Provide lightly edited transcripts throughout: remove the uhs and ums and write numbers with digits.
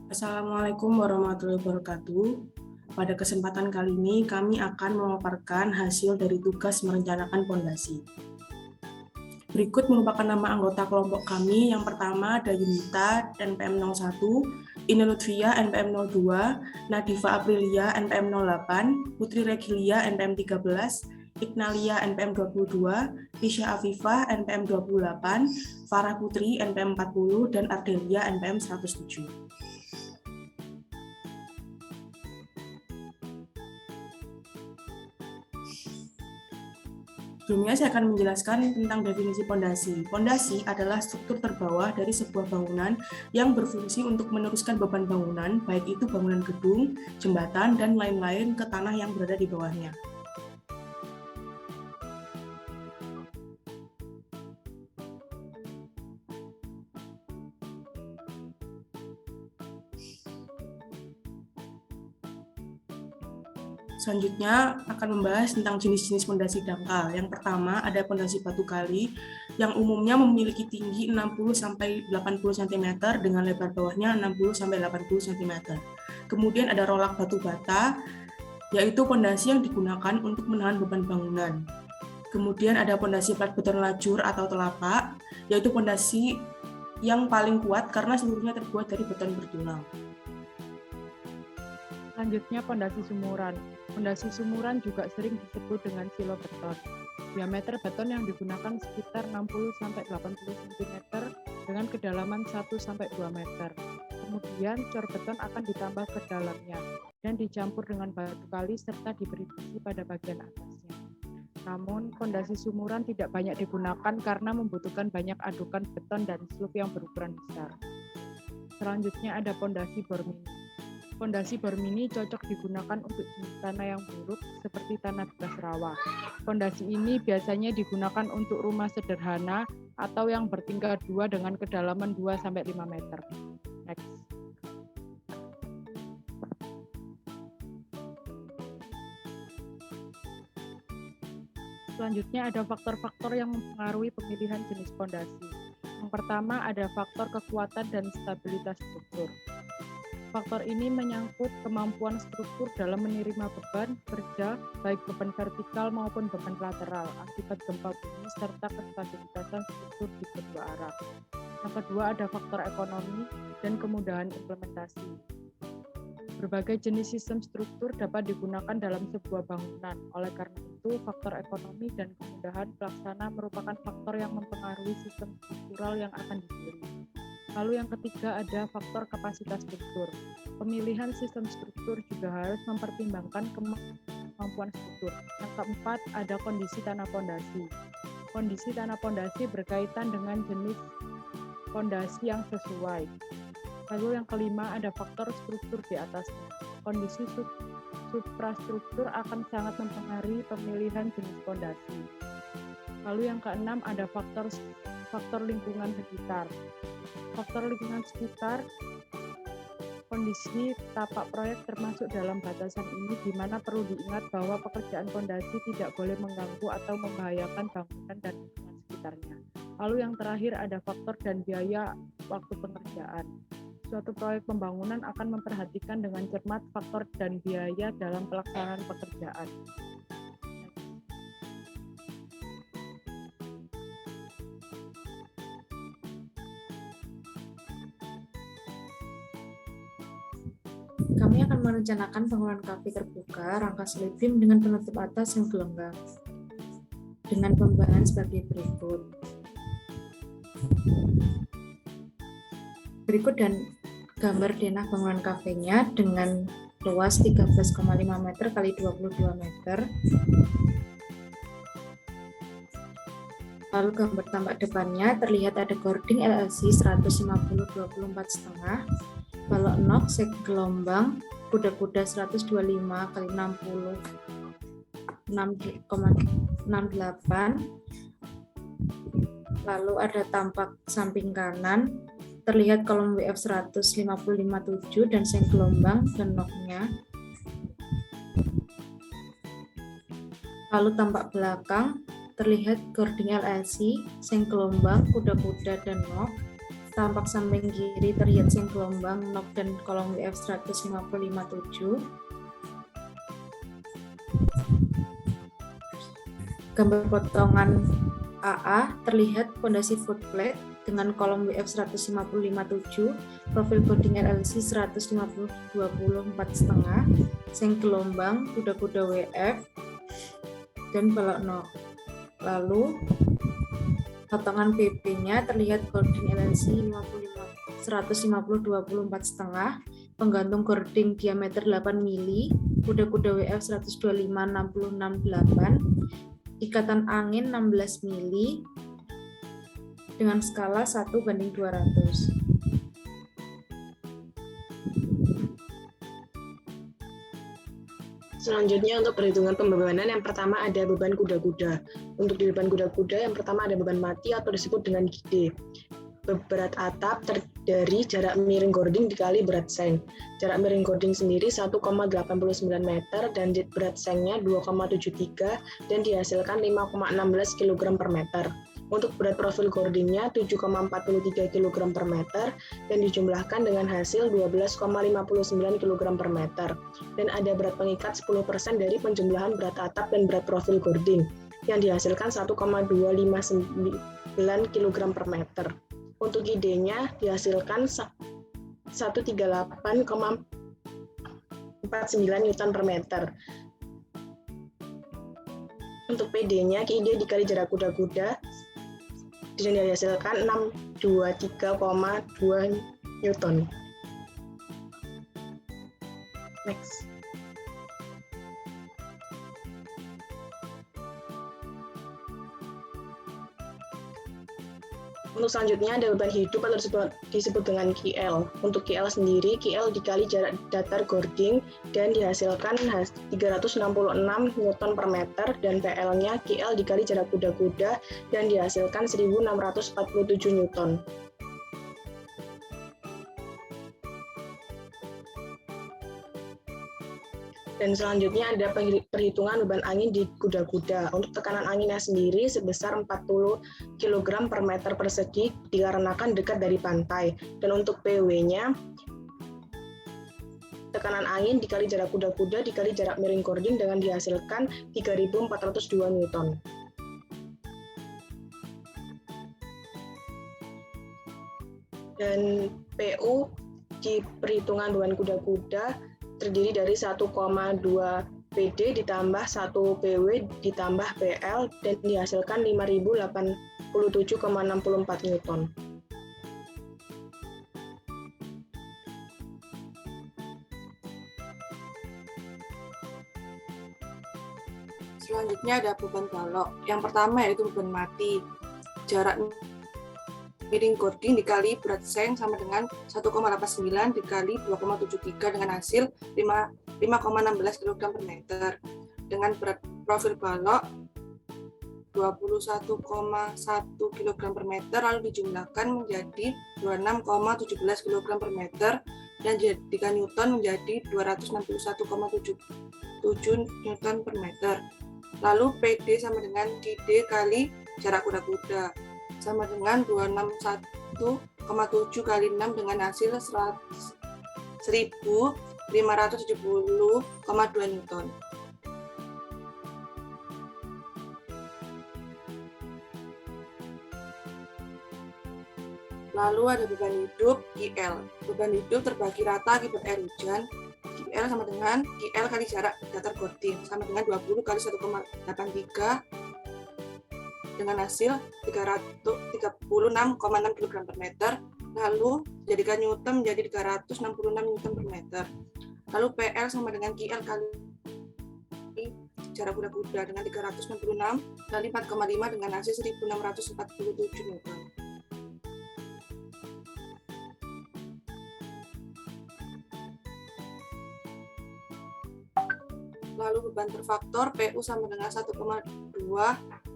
Assalamualaikum warahmatullahi wabarakatuh. Pada kesempatan kali ini, kami akan memaparkan hasil dari tugas merencanakan pondasi. Berikut merupakan nama anggota kelompok kami. Yang pertama ada Yunita, NPM 01, Ine Lutfia, NPM 02, Nadifa Aprilia, NPM 08, Putri Regilia, NPM 13, Ignalia, NPM 22, Tisha Afifah, NPM 28, Farah Putri, NPM 40, dan Ardelia, NPM 107. Sebelumnya saya akan menjelaskan tentang definisi pondasi. Pondasi adalah struktur terbawah dari sebuah bangunan yang berfungsi untuk meneruskan beban bangunan, baik itu bangunan gedung, jembatan, dan lain-lain ke tanah yang berada di bawahnya. Selanjutnya akan membahas tentang jenis-jenis pondasi dangkal. Yang pertama ada pondasi batu kali yang umumnya memiliki tinggi 60-80 cm dengan lebar bawahnya 60-80 cm. Kemudian ada rolak batu bata, yaitu pondasi yang digunakan untuk menahan beban bangunan. Kemudian ada pondasi plat beton lajur atau telapak, yaitu pondasi yang paling kuat karena seluruhnya terbuat dari beton bertulang. Selanjutnya pondasi sumuran. Pondasi sumuran juga sering disebut dengan silo beton. Diameter beton yang digunakan sekitar 60-80 cm dengan kedalaman 1-2 meter. Kemudian cor beton akan ditambah ke dalamnya dan dicampur dengan batu kali serta diberi besi pada bagian atasnya. Namun, pondasi sumuran tidak banyak digunakan karena membutuhkan banyak adukan beton dan slub yang berukuran besar. Selanjutnya ada pondasi bor mini. Pondasi bor mini cocok digunakan untuk jenis tanah yang buruk seperti tanah bekas rawa. Pondasi ini biasanya digunakan untuk rumah sederhana atau yang bertingkat 2 dengan kedalaman 2-5 meter. Next. Selanjutnya ada faktor-faktor yang mempengaruhi pemilihan jenis pondasi. Yang pertama ada faktor kekuatan dan stabilitas struktur. Faktor ini menyangkut kemampuan struktur dalam menerima beban kerja, baik beban vertikal maupun beban lateral, akibat gempa bumi serta kestabilitasan struktur di kedua arah. Yang kedua ada faktor ekonomi dan kemudahan implementasi. Berbagai jenis sistem struktur dapat digunakan dalam sebuah bangunan. Oleh karena itu, faktor ekonomi dan kemudahan pelaksana merupakan faktor yang mempengaruhi sistem struktural yang akan dipilih. Lalu yang ketiga ada faktor kapasitas struktur. Pemilihan sistem struktur juga harus mempertimbangkan kemampuan struktur. Yang keempat ada kondisi tanah pondasi. Kondisi tanah pondasi berkaitan dengan jenis pondasi yang sesuai. Lalu yang kelima ada faktor struktur di atasnya. Kondisi suprastruktur akan sangat mempengaruhi pemilihan jenis pondasi. Lalu yang keenam ada faktor lingkungan sekitar. Faktor lingkungan sekitar, kondisi tapak proyek termasuk dalam batasan ini, di mana perlu diingat bahwa pekerjaan pondasi tidak boleh mengganggu atau membahayakan bangunan dan lingkungan sekitarnya. Lalu yang terakhir ada faktor dan biaya waktu pengerjaan. Suatu proyek pembangunan akan memperhatikan dengan cermat faktor dan biaya dalam pelaksanaan pekerjaan. Kami akan merencanakan bangunan kafe terbuka rangka slip-beam dengan penutup atas yang gelembang dengan pembahan sebagai berikut. Berikut dan gambar denah bangunan kafenya dengan luas 13,5 meter kali 22 meter. Lalu gambar tampak depannya terlihat ada gording LLC 150-24,5, balok nok segelombang, kuda-kuda 125 kali 60 6,68. Lalu ada tampak samping kanan terlihat kolom WF 155,7 dan seng gelombang dan noknya. Lalu tampak belakang terlihat gording LLC, seng gelombang, kuda-kuda dan nok. tampak samping kiri terlihat seng gelombang NOK dan kolom WF 155.7. Gambar potongan AA terlihat pondasi foot plate dengan kolom WF 155.7, profil body LLC 150/24,5, seng gelombang, kuda-kuda WF, dan balok NOK. Lalu potongan PP-nya terlihat gording LLC 150/24,5, penggantung gording diameter 8 mili, kuda-kuda WF 125/66/8, ikatan angin 16 mili dengan skala 1:200. Selanjutnya untuk perhitungan pembebanan, yang pertama ada beban kuda-kuda. Untuk di beban kuda-kuda, yang pertama ada beban mati atau disebut dengan GD. Berat atap dari jarak miring gording dikali berat seng. Jarak miring gording sendiri 1,89 meter dan berat sengnya 2,73 dan dihasilkan 5,16 kg per meter. Untuk berat profil gordingnya 7,43 kg per meter dan dijumlahkan dengan hasil 12,59 kg per meter. Dan ada berat pengikat 10% dari penjumlahan berat atap dan berat profil gording yang dihasilkan 1,259 kg per meter. Untuk ID-nya dihasilkan 138,49 Newton per meter. Untuk PD-nya, ID dikali jarak kuda-kuda dan dihasilkan 623,2 Newton. Next. Untuk selanjutnya ada beban hidup atau disebut dengan KL. Untuk KL sendiri, KL dikali jarak datar gording dan dihasilkan 366 Newton per meter dan PL-nya KL dikali jarak kuda-kuda dan dihasilkan 1647 Newton. Dan selanjutnya ada perhitungan beban angin di kuda-kuda. Untuk tekanan anginnya sendiri sebesar 40 kg per meter persegi dikarenakan dekat dari pantai. Dan untuk PW-nya, tekanan angin dikali jarak kuda-kuda dikali jarak miring gording dengan dihasilkan 3.402 Newton. Dan PU di perhitungan beban kuda-kuda terdiri dari 1,2 PD ditambah 1 PW ditambah PL dan dihasilkan 5.087,64 Newton. Selanjutnya ada beban balok. Yang pertama yaitu beban mati. Jarak miring gording dikali berat seng sama dengan 1,89 dikali 2,73 dengan hasil 5,16 kg per meter. Dengan berat profil balok 21,1 kg per meter lalu dijumlahkan menjadi 26,17 kg per meter dan jadikan Newton menjadi 261,77 Newton per meter. Lalu PD sama dengan GD kali jarak kuda-kuda sama dengan 261,7 kali 6 dengan hasil 1.570,2 Newton. Lalu ada beban hidup IL. Beban hidup terbagi rata akibat air hujan. IL sama dengan IL kali jarak datar gording sama dengan 20 kali 1,83 dengan hasil 336,6 kg per meter. Lalu jadikan Newton menjadi 366 Newton per meter. Lalu PL sama dengan KL kali jarak kuda-kuda dengan 366 kali 4,5 dengan hasil 1647 Newton. Lalu beban terfaktor PU sama dengan 1,2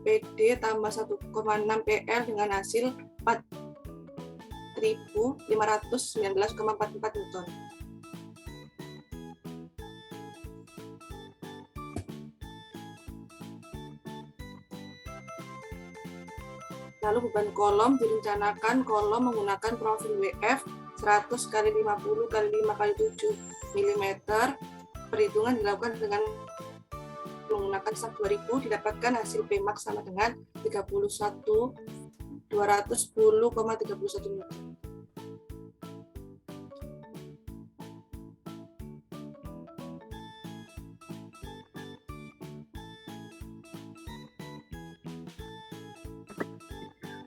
PD tambah 1,6 PL dengan hasil 4.519,44 Newton. Lalu beban kolom direncanakan kolom menggunakan profil WF 100 kali 50 kali 5 kali 7 mm. Perhitungan dilakukan dengan menggunakan sak 2000, didapatkan hasil Pmax sama dengan 210,31 Newton.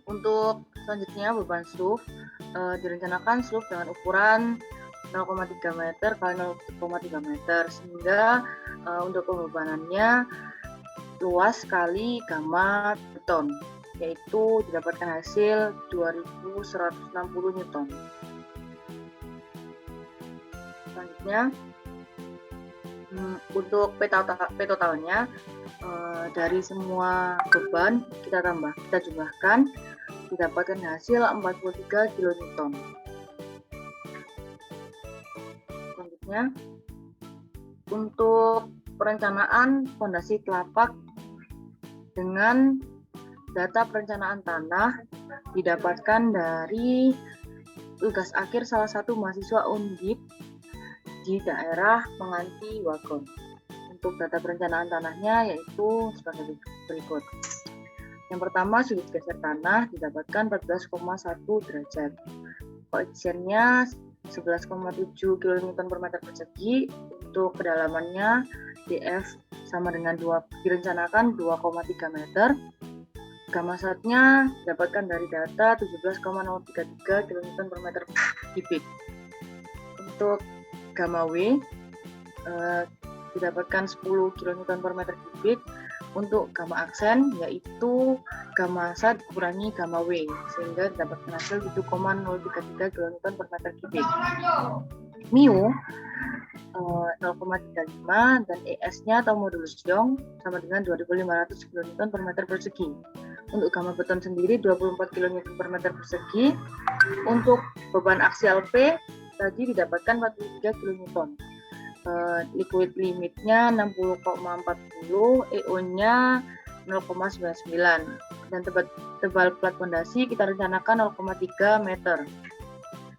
Untuk selanjutnya beban SUF direncanakan SUF dengan ukuran 0,3 meter kali 0,3 meter, sehingga untuk pembebanannya luas kali gamma beton, yaitu didapatkan hasil 2160 Newton. Selanjutnya untuk P totalnya dari semua beban kita jumlahkan, didapatkan hasil 43 kN. Selanjutnya, untuk perencanaan fondasi telapak dengan data perencanaan tanah didapatkan dari tugas akhir salah satu mahasiswa Undip di daerah Menganti Wagon. Untuk data perencanaan tanahnya yaitu sebagai berikut. Yang pertama, sudut geser tanah didapatkan 14,1 derajat. Koefisiennya 11,7 kN per meter persegi. Untuk kedalamannya DF sama dengan direncanakan 2,3 meter. Gamma satnya didapatkan dari data 17,033 kN per meter kubik. Untuk gamma W didapatkan 10 kN per meter kubik. Untuk gamma aksen yaitu gamma sat kurangi gamma W, sehingga didapatkan hasil 7,033 kN per meter kubik. Mu 0,35 dan ES-nya atau modulus Young sama dengan 2500 kN per meter persegi. Untuk gamma beton sendiri 24 kN per meter persegi. Untuk beban aksial P tadi didapatkan 43 kN. Liquid limitnya 60,40, EO-nya 0,99, dan tebal plat fondasi kita rencanakan 0,3 meter.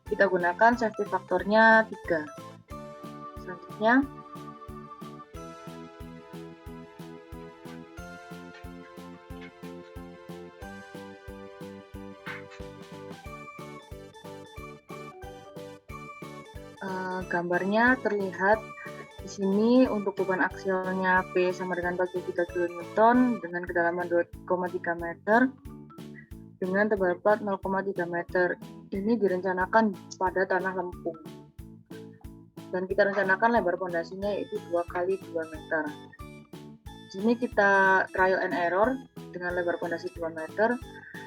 Kita gunakan safety faktornya 3. Selanjutnya, gambarnya terlihat di sini. Untuk beban aksialnya P sama dengan 43 kN dengan kedalaman 2,3 meter dengan tebal plat 0,3 meter. Ini direncanakan pada tanah lempung. Dan kita rencanakan lebar pondasinya yaitu 2 kali 2 meter. Di sini kita trial and error dengan lebar pondasi 2 meter.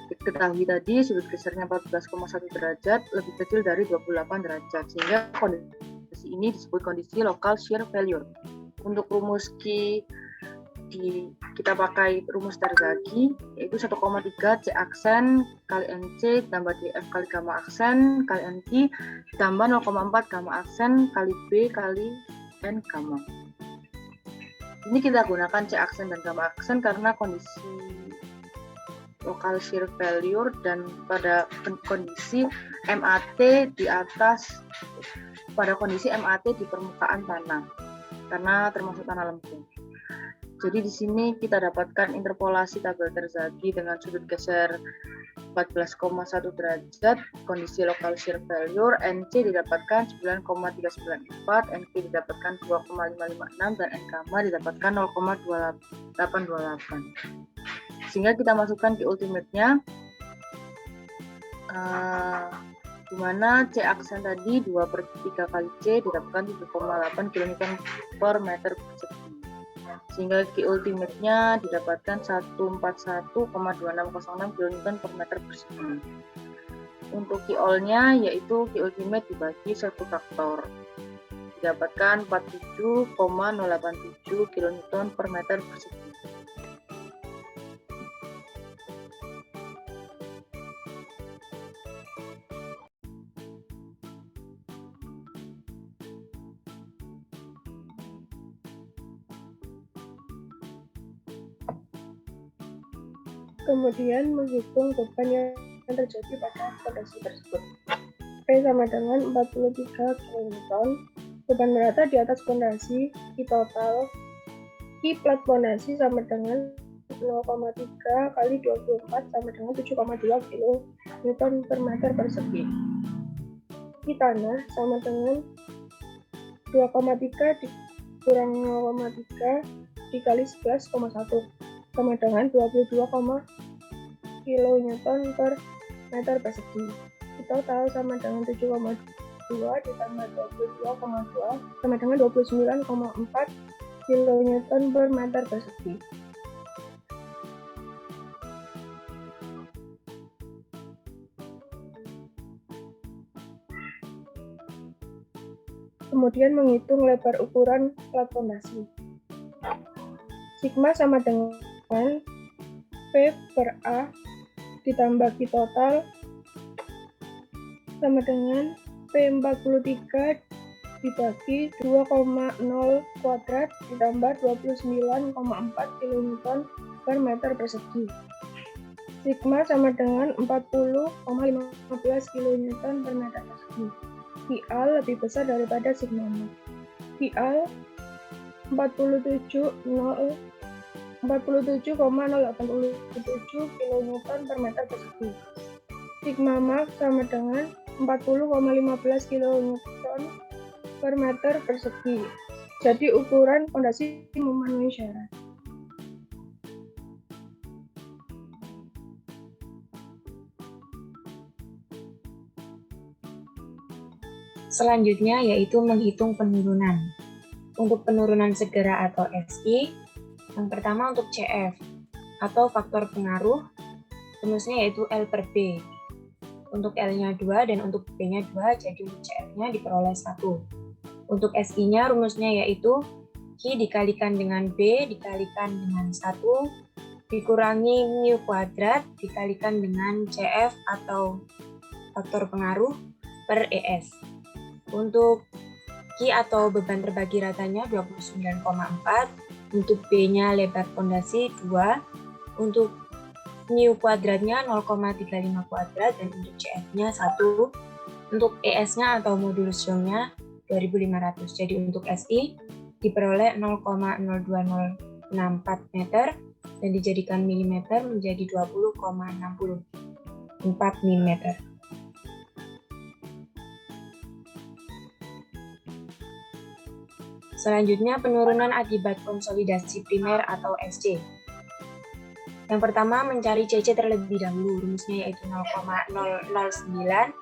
Diketahui tadi sudut gesernya 14,1 derajat lebih kecil dari 28 derajat, sehingga kondisi ini disebut kondisi local shear failure. Untuk rumus Q kita pakai rumus Terzaghi, yaitu 1,3 C aksen kali NC tambah DF kali gamma aksen kali NT tambah 0,4 gamma aksen kali B kali N gamma. Ini kita gunakan C aksen dan gamma aksen karena kondisi local shear failure dan pada kondisi MAT di atas, pada kondisi MAT di permukaan tanah karena termasuk tanah lempung. Jadi di sini kita dapatkan interpolasi tabel Terzaghi dengan sudut geser 14,1 derajat, kondisi local shear failure, NC didapatkan 9,394, NP didapatkan 2,556, dan N gamma didapatkan 0,2828. Sehingga kita masukkan ke ultimate-nya, di mana C aksen tadi 2/3 kali C didapatkan 7,8 kN per meter persegi. Sehingga Q ultimate-nya didapatkan 141,2606 kN per meter persegi. Untuk Q all-nya yaitu Q ultimate dibagi 1 faktor, didapatkan 47,087 kN per meter persegi. Kemudian menghitung beban yang terjadi pada fondasi tersebut. P sama dengan 43 kN. Beban merata di atas fondasi, Q total, Q plat fondasi sama dengan 0,3 kali 24 sama dengan 7,2 kN per meter persegi. Q tanah sama dengan 2,3 dikurang 0,3 dikali 11,1 sama dengan 22, kN per meter persegi. Total sama dengan 7,2 ditambah 22,2 sama dengan 29,4 kN per meter persegi. Kemudian menghitung lebar ukuran plat fondasi. Sigma sama dengan P per A ditambah Q total sama dengan P43 dibagi 2,0 kuadrat ditambah 29,4 kN per meter persegi. Sigma sama dengan 40,15 kN per meter persegi. PA lebih besar daripada sigma. PA 47,087 kN per meter persegi. Sigma max sama dengan 40,15 kN per meter persegi. Jadi ukuran fondasi memenuhi syarat. Selanjutnya yaitu menghitung penurunan. Untuk penurunan segera atau SI, yang pertama untuk CF atau faktor pengaruh, rumusnya yaitu L per B. Untuk L-nya 2 dan untuk B-nya 2, jadi untuk CF-nya diperoleh 1. Untuk SI-nya rumusnya yaitu Q dikalikan dengan B dikalikan dengan 1 dikurangi mu kuadrat dikalikan dengan CF atau faktor pengaruh per ES. Untuk Q atau beban terbagi ratanya 29,4, untuk B-nya lebar fondasi 2, untuk mu kuadratnya 0,35 kuadrat dan untuk CF-nya 1, untuk ES-nya atau modulus Young-nya 2500. Jadi untuk SI diperoleh 0,02064 meter dan dijadikan milimeter menjadi 20,64 milimeter. Selanjutnya penurunan akibat konsolidasi primer atau SC. Yang pertama mencari CC terlebih dahulu, rumusnya yaitu 0,009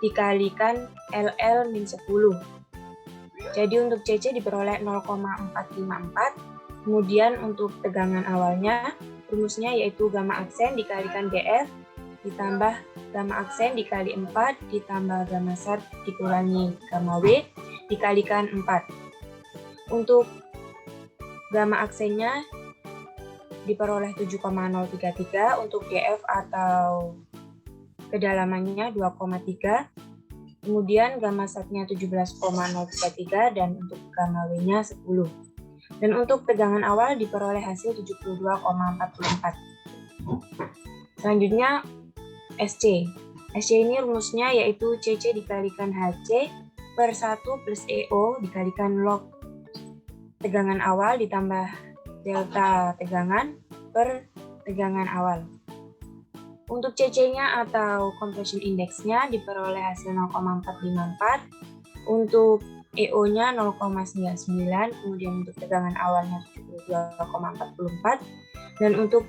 dikalikan LL min 10. Jadi untuk CC diperoleh 0,454. Kemudian untuk tegangan awalnya, rumusnya yaitu gamma aksen dikalikan DF ditambah gamma aksen dikali 4 ditambah gamma sat dikurangi gamma W dikalikan 4. Untuk gamma aksennya diperoleh 7,033, untuk DF atau kedalamannya 2,3, kemudian gamma satnya 17,033 dan untuk gamma W-nya 10. Dan untuk tegangan awal diperoleh hasil 72,44. Selanjutnya SC. SC ini rumusnya yaitu CC dikalikan HC per 1 plus EO dikalikan log tegangan awal ditambah delta tegangan per tegangan awal. Untuk CC-nya atau compression index-nya diperoleh hasil 0,454, untuk EO-nya 0,99, kemudian untuk tegangan awalnya 72,44, dan untuk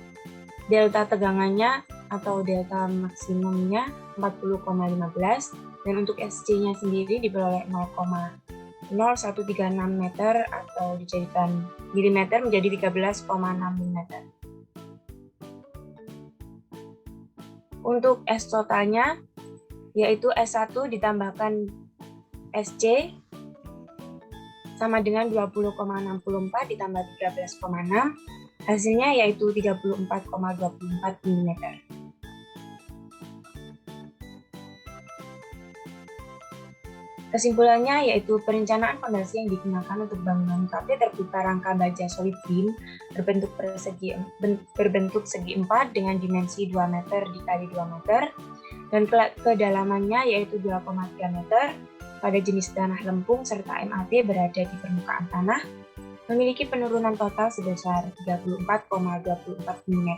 delta tegangannya atau delta maksimumnya 40,15, dan untuk SC-nya sendiri diperoleh 0,0136 meter atau dijadikan milimeter menjadi 13,6 mm. Untuk S totalnya yaitu S1 ditambahkan SC sama dengan 20,64 ditambah 13,6, hasilnya yaitu 34,24 mm. Kesimpulannya yaitu perencanaan fondasi yang digunakan untuk bangunan KP terbuka rangka baja solid beam berbentuk segi 4 dengan dimensi 2 meter dikali 2 meter dan kedalamannya yaitu 2,3 meter pada jenis tanah lempung serta MAT berada di permukaan tanah, memiliki penurunan total sebesar 34,24 mm,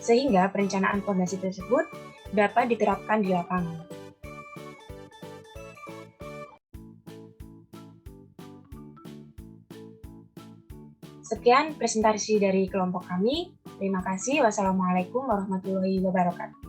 sehingga perencanaan fondasi tersebut dapat diterapkan di lapangan. Sekian presentasi dari kelompok kami. Terima kasih. Wassalamualaikum warahmatullahi wabarakatuh.